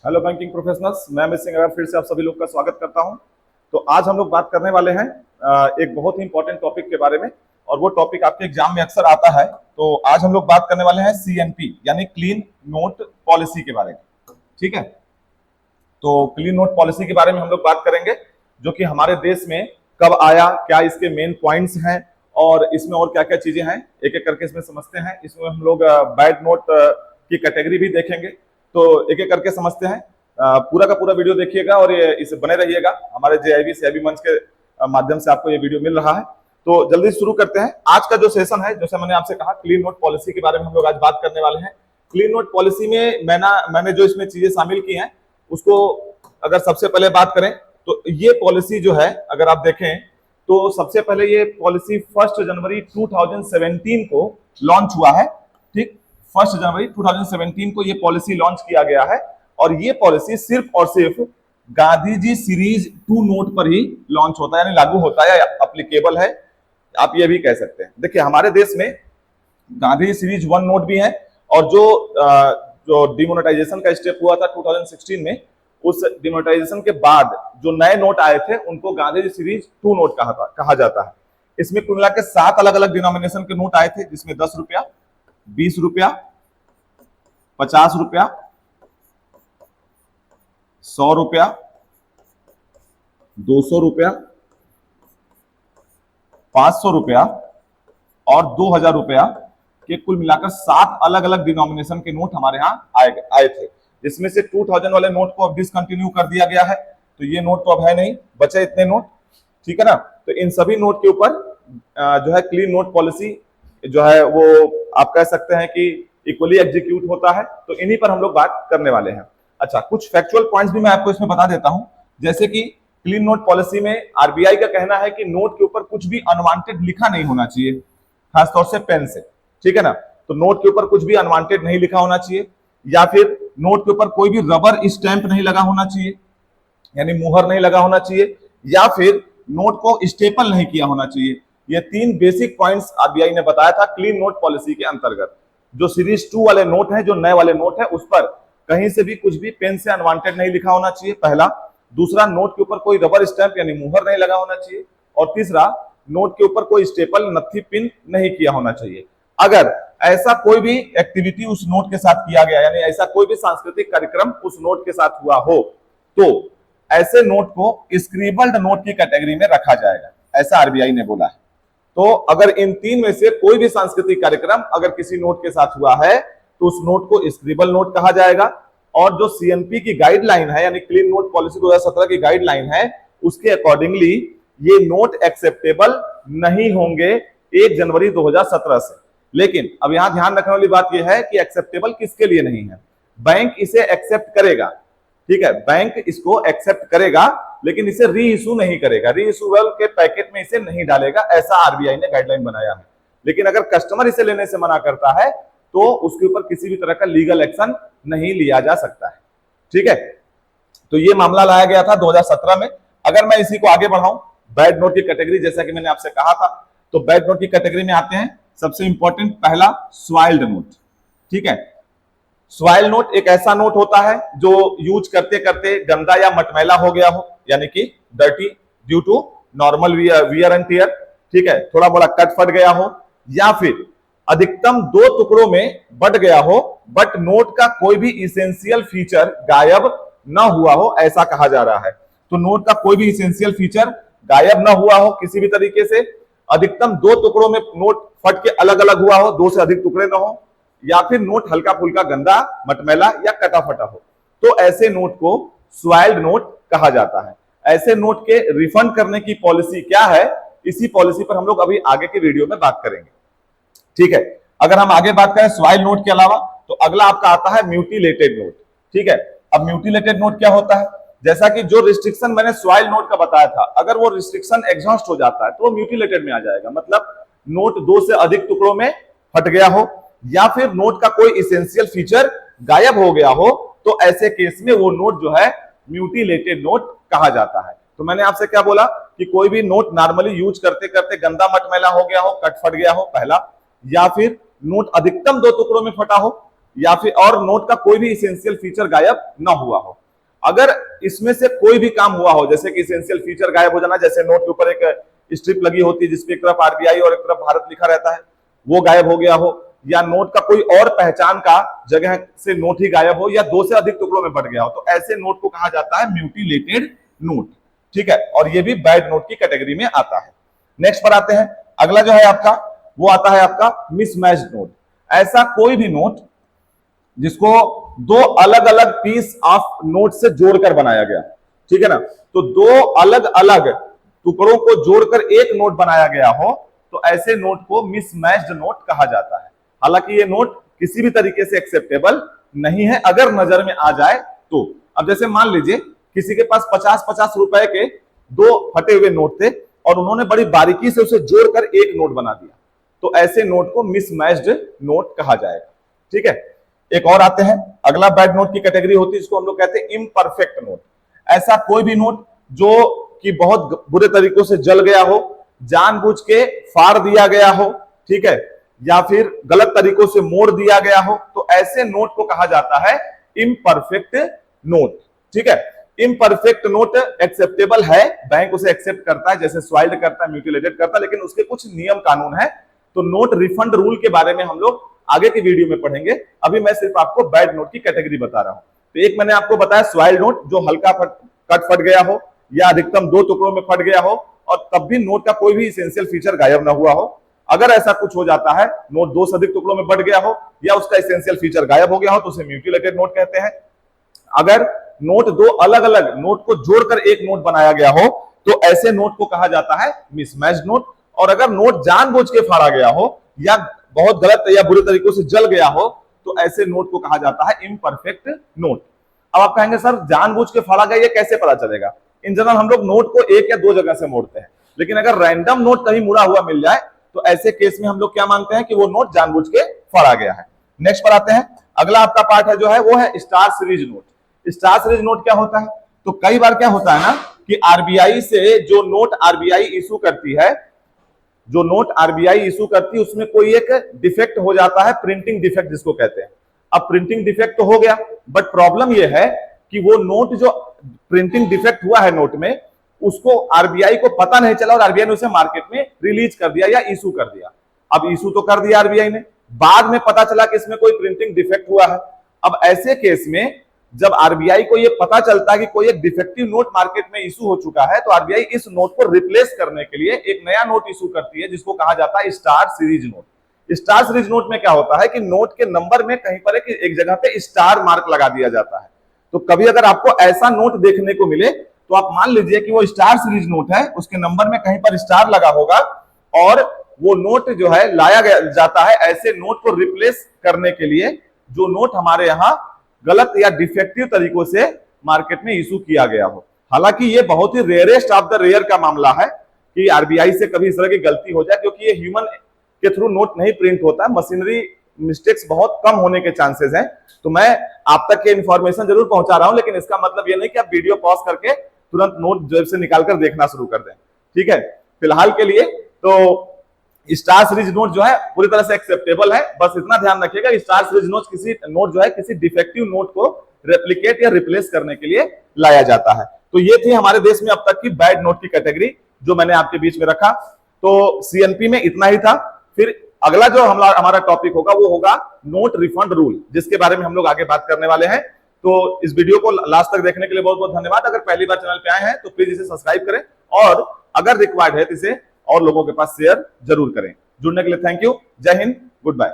Hello banking professionals, मैं अमित सिंह अगर फिर से आप सभी लोग का स्वागत करता हूं। तो आज हम लोग बात करने वाले हैं एक बहुत ही इंपॉर्टेंट टॉपिक के बारे में, और वो टॉपिक आपके एग्जाम में अक्सर आता है। तो आज हम लोग बात करने वाले हैं सीएनपी यानी क्लीन नोट पॉलिसी के बारे में। ठीक है, तो क्लीन नोट पॉलिसी के बारे में हम लोग बात करेंगे, जो कि हमारे देश में कब आया, क्या इसके मेन पॉइंट्स हैं और इसमें और क्या क्या चीजें हैं, एक एक करके इसमें समझते हैं। इसमें हम लोग बैड नोट की कैटेगरी भी देखेंगे, तो एक एक करके समझते हैं। पूरा का पूरा वीडियो देखिएगा और ये इसे बने रहिएगा। हमारे जेआईबी सीआईबी मंच के माध्यम से आपको ये वीडियो मिल रहा है। तो जल्दी शुरू करते हैं आज का जो सेशन है। जैसे मैंने आपसे कहा, क्लीन नोट पॉलिसी के बारे में हम लोग आज बात करने वाले हैं। क्लीन नोट पॉलिसी में मैंने जो इसमें चीजें शामिल की हैं, उसको अगर सबसे पहले बात करें तो ये पॉलिसी जो है, अगर आप देखें तो सबसे पहले ये पॉलिसी 1 जनवरी 2017 को लॉन्च हुआ है। ठीक, 1 जनवरी 2017 को ये पॉलिसी लॉन्च किया गया है, और ये पॉलिसी सिर्फ और सिर्फ गांधी जी सीरीज 2 नोट पर ही लॉन्च होता है, यानी लागू होता है या एप्लीकेबल है, आप ये भी कह सकते हैं। देखिए, हमारे देश में गांधी जी सीरीज 1 नोट भी है, और जो डिमोनेटाइजेशन का स्टेप हुआ था 2016 में, उस डिमोनेटाइजेशन के बाद जो नए नोट आए थे उनको गांधी जी सीरीज 2 नोट कहा जाता है। इसमें कुल मिला के 7 अलग अलग डिनोमिनेशन के नोट आए थे, जिसमें 10 रुपया, 20 रुपया, 50 रुपया, 100 रुपया, 200 रुपया, 500 रुपया और 2000 रुपया के कुल मिलाकर 7 अलग अलग डिनोमिनेशन के नोट हमारे यहाँ आए थे। जिसमें से 2000 वाले नोट को अब डिसकंटिन्यू कर दिया गया है, तो ये नोट तो अब है नहीं, बचे इतने नोट। ठीक है ना। तो इन सभी नोट के ऊपर जो है क्लीन नोट पॉलिसी जो है वो आप कह सकते हैं कि इक्वली एग्जीक्यूट होता है। तो इन्हीं पर हम लोग बात करने वाले हैं। अच्छा, कुछ फैक्चुअल पॉइंट्स भी मैं आपको इसमें बता देता हूं, जैसे कि क्लीन नोट पॉलिसी में आरबीआई का कहना है कि नोट के ऊपर कुछ भी अनवांटेड लिखा नहीं होना चाहिए, खासतौर से पेन से। ठीक है ना। तो नोट के ऊपर कुछ भी अनवांटेड नहीं लिखा होना चाहिए, या फिर नोट के ऊपर कोई भी रबर स्टैंप नहीं लगा होना चाहिए, यानी मुहर नहीं लगा होना चाहिए, या फिर नोट को स्टेपल नहीं किया होना चाहिए। ये 3 बेसिक पॉइंट्स आरबीआई ने बताया था क्लीन नोट पॉलिसी के अंतर्गत। जो सीरीज 2 वाले नोट है, जो नए वाले नोट है, उस पर कहीं से भी कुछ भी पेन से अनवांटेड नहीं लिखा होना चाहिए, पहला। दूसरा, नोट के ऊपर कोई रबर स्टैंप यानी मुहर नहीं लगा होना चाहिए, और तीसरा, नोट के ऊपर कोई स्टेपल नत्थी पिन नहीं किया होना चाहिए। अगर ऐसा कोई भी एक्टिविटी उस नोट के साथ किया गया, यानी ऐसा कोई भी सांस्कृतिक कार्यक्रम उस नोट के साथ हुआ हो, तो ऐसे नोट को स्क्रिबल्ड नोट की कैटेगरी में रखा जाएगा, ऐसा आरबीआई ने बोला है। तो अगर इन 3 में से कोई भी सांस्कृतिक कार्यक्रम अगर किसी नोट के साथ हुआ है, तो उस नोट को स्क्रिबल नोट कहा जाएगा। और जो सीएनपी की गाइडलाइन है, यानी क्लीन नोट पॉलिसी 2017 की गाइडलाइन है, उसके अकॉर्डिंगली ये नोट एक्सेप्टेबल नहीं होंगे 1 जनवरी 2017 से। लेकिन अब यहां ध्यान रखने वाली बात यह है कि एक्सेप्टेबल किसके लिए नहीं है। बैंक इसे एक्सेप्ट करेगा, ठीक है, बैंक इसको एक्सेप्ट करेगा, लेकिन इसे री इशू नहीं करेगा, री इशूबल के पैकेट में इसे नहीं डालेगा, ऐसा आरबीआई ने गाइडलाइन बनाया है। लेकिन अगर कस्टमर इसे लेने से मना करता है, तो उसके ऊपर किसी भी तरह का लीगल एक्शन नहीं लिया जा सकता है। ठीक है, तो ये मामला लाया गया था 2017 में। अगर मैं इसी को आगे बढ़ाऊं, बैड नोट की कैटेगरी, जैसा कि मैंने आपसे कहा था, तो बैड नोट की कैटेगरी में आते हैं। सबसे इंपॉर्टेंट पहला, स्वाइल्ड नोट। ठीक है, स्वाइल नोट एक ऐसा नोट होता है जो यूज करते करते गंदा या मटमैला हो गया हो, यानी कि dirty due to normal wear and tear. ठीक है, थोड़ा बड़ा कट फट गया हो, या फिर अधिकतम 2 टुकड़ों में बट गया हो, बट नोट का कोई भी इसेंशियल फीचर गायब न हुआ हो, ऐसा कहा जा रहा है। तो नोट का कोई भी इसेंशियल फीचर गायब न हुआ हो किसी भी तरीके से, अधिकतम 2 टुकड़ों में नोट फट के अलग अलग हुआ हो, 2 से अधिक टुकड़े न हो, या फिर नोट हल्का फुल्का गंदा, मटमैला या कटा फटा हो, तो ऐसे नोट को स्वाइल्ड नोट कहा जाता है। ऐसे नोट के रिफंड करने की पॉलिसी क्या है, इसी पॉलिसी पर हम लोग अभी आगे के वीडियो में बात करेंगे। ठीक है, अगर हम आगे बात करें स्वाइल नोट के अलावा, तो अगला आपका आता है म्यूटिलेटेड नोट। ठीक है, अब म्यूटिलेटेड नोट क्या होता है, जैसा कि जो रिस्ट्रिक्शन मैंने स्वाइल नोट का बताया था, अगर वो रिस्ट्रिक्शन एग्जॉस्ट हो जाता है तो वो म्यूटिलेटेड में आ जाएगा। मतलब नोट 2 से अधिक टुकड़ों में फट गया हो, या फिर नोट का कोई इसेंशियल फीचर गायब हो गया हो, तो ऐसे केस में वो नोट जो है म्यूटिलेटेड नोट कहा जाता है। तो मैंने आपसे क्या बोला कि कोई भी नोट नॉर्मली यूज करते करते गंदा मटमैला हो गया हो, कट फट गया हो, पहला, या फिर नोट अधिकतम 2 टुकड़ों में फटा हो, या फिर और नोट का कोई भी इसेंशियल फीचर गायब ना हुआ हो। अगर इसमें से कोई भी काम हुआ हो, जैसे कि इसेंशियल फीचर गायब हो जाना, जैसे नोट के ऊपर एक स्ट्रिप लगी होती है जिसपे एक तरफ आरबीआई और एक तरफ भारत लिखा रहता है, वो गायब हो गया हो, या नोट का कोई और पहचान का जगह से नोट ही गायब हो, या दो से अधिक टुकड़ों में बट गया हो, तो ऐसे नोट को कहा जाता है म्यूटिलेटेड नोट। ठीक है, और ये भी बैड नोट की कैटेगरी में आता है। नेक्स्ट पर आते हैं, अगला जो है आपका वो आता है आपका मिसमैच्ड नोट। ऐसा कोई भी नोट जिसको दो अलग अलग पीस ऑफ नोट से जोड़कर बनाया गया, ठीक है ना, तो दो अलग अलग टुकड़ों को जोड़कर एक नोट बनाया गया हो, तो ऐसे नोट को मिसमैच्ड नोट कहा जाता है। हालांकि ये नोट किसी भी तरीके से एक्सेप्टेबल नहीं है अगर नजर में आ जाए तो। अब जैसे मान लीजिए किसी के पास 50-50 रुपए के दो फटे हुए नोट थे और उन्होंने बड़ी बारीकी से उसे जोड़कर एक नोट बना दिया, तो ऐसे नोट को मिसमैच्ड नोट कहा जाएगा। ठीक है, एक और आते हैं, अगला बैड नोट की कैटेगरी होती है जिसको हम लोग कहते हैं इम्परफेक्ट नोट। ऐसा कोई भी नोट जो कि बहुत बुरे तरीकों से जल गया हो, जानबूझ के फाड़ दिया गया हो, ठीक है, या फिर गलत तरीकों से मोड़ दिया गया हो, तो ऐसे नोट को कहा जाता है इम्परफेक्ट नोट। ठीक है, इम्परफेक्ट नोट एक्सेप्टेबल है, बैंक उसे एक्सेप्ट करता है, जैसे स्वाइल्ड करता है, म्यूटिलेटेड करता है, लेकिन उसके कुछ नियम कानून है। तो नोट रिफंड रूल के बारे में हम लोग आगे की वीडियो में पढ़ेंगे, अभी मैं सिर्फ आपको बैड नोट की कैटेगरी बता रहा हूं। तो एक मैंने आपको बताया स्वाइल्ड नोट, जो हल्का कट फट गया हो या अधिकतम दो टुकड़ों में फट गया हो और तब भी नोट का कोई भी इसेंशियल फीचर गायब ना हुआ हो। अगर ऐसा कुछ हो जाता है, नोट दो से अधिक टुकड़ों में बट गया हो या उसका इसेंशियल फीचर गायब हो गया हो, तो उसे म्यूटिलेटेड नोट कहते हैं। अगर नोट दो अलग अलग नोट को जोड़कर एक नोट बनाया गया हो, तो ऐसे नोट को कहा जाता है मिसमैच्ड नोट। और अगर नोट जानबूझ के फाड़ा गया हो या बहुत गलत या बुरे तरीकों से जल गया हो, तो ऐसे नोट को कहा जाता है इम्परफेक्ट नोट। अब आप कहेंगे सर जानबूझ के फाड़ा गया, ये कैसे पता चलेगा? इन जनरल हम लोग नोट को एक या दो जगह से मोड़ते हैं, लेकिन अगर रैंडम नोट कहीं मुड़ा हुआ मिल जाए तो ऐसे केस में हम लोग क्या मानते हैं कि वो नोट जानबूझ के फाड़ा गया है। नेक्स्ट पर आते हैं, अगला आपका पार्ट है जो है वो है star series note. Star series note क्या होता है? तो कई बार क्या होता है ना कि आरबीआई से जो नोट आरबीआई इशू करती है, जो नोट आरबीआई इशू करती है उसमें कोई एक डिफेक्ट हो जाता है, प्रिंटिंग डिफेक्ट जिसको कहते हैं। अब प्रिंटिंग डिफेक्ट तो हो गया, बट प्रॉब्लम यह है कि वो नोट जो प्रिंटिंग डिफेक्ट हुआ है नोट में, उसको आरबीआई को पता नहीं चला और आरबीआई ने उसे मार्केट में रिलीज कर दिया या इशू कर दिया। अब इशू तो कर दिया आरबीआई ने, बाद में पता चला कि इसमें कोई प्रिंटिंग डिफेक्ट हुआ है। अब ऐसे केस में जब आरबीआई को यह पता चलता है कि कोई एक डिफेक्टिव नोट मार्केट में इशू हो चुका है, तो आरबीआई इस नोट को रिप्लेस करने के लिए एक नया नोट इशू करती है जिसको कहा जाता है star series note. Star series note में क्या होता है कि नोट के नंबर में कहीं पर एक जगह पे स्टार मार्क लगा दिया जाता है। तो कभी अगर आपको ऐसा नोट देखने को मिले तो आप मान लीजिए कि वो स्टार सीरीज नोट है, उसके नंबर में कहीं पर स्टार लगा होगा और वो नोट जो है लाया जाता है ऐसे नोट को रिप्लेस करने के लिए जो नोट हमारे यहाँ गलत या डिफेक्टिव तरीकों से मार्केट में इशू किया गया हो। हालांकि ये बहुत ही रेयरेस्ट ऑफ द रेयर का मामला है कि आरबीआई से कभी इस तरह की गलती हो जाए, क्योंकि ये ह्यूमन के थ्रू नोट नहीं प्रिंट होता है, मशीनरी मिस्टेक्स बहुत कम होने के चांसेस हैं। तो मैं आप तक ये इंफॉर्मेशन जरूर पहुंचा रहा हूं, लेकिन इसका मतलब ये नहीं कि आप वीडियो पॉज करके तुरंत नोट जेब से निकालकर देखना शुरू कर दें। ठीक है, फिलहाल के लिए तो स्टार सीरीज नोट जो है पूरी तरह से एक्सेप्टेबल है। बस इतना ध्यान रखिएगा, स्टार सीरीज नोट जो है किसी डिफेक्टिव नोट को रेप्लिकेट या रिप्लेस करने के लिए लाया जाता है। तो ये थी हमारे देश में अब तक की बैड नोट की कैटेगरी जो मैंने आपके बीच में रखा। तो सीएनपी में इतना ही था। फिर अगला जो हमारा टॉपिक होगा वो होगा नोट रिफंड रूल, जिसके बारे में हम लोग आगे बात करने वाले हैं। तो इस वीडियो को लास्ट तक देखने के लिए बहुत बहुत धन्यवाद। अगर पहली बार चैनल पे आए हैं तो प्लीज इसे सब्सक्राइब करें और अगर रिक्वायर्ड है तो इसे और लोगों के पास शेयर जरूर करें। जुड़ने के लिए थैंक यू। जय हिंद, गुड बाय।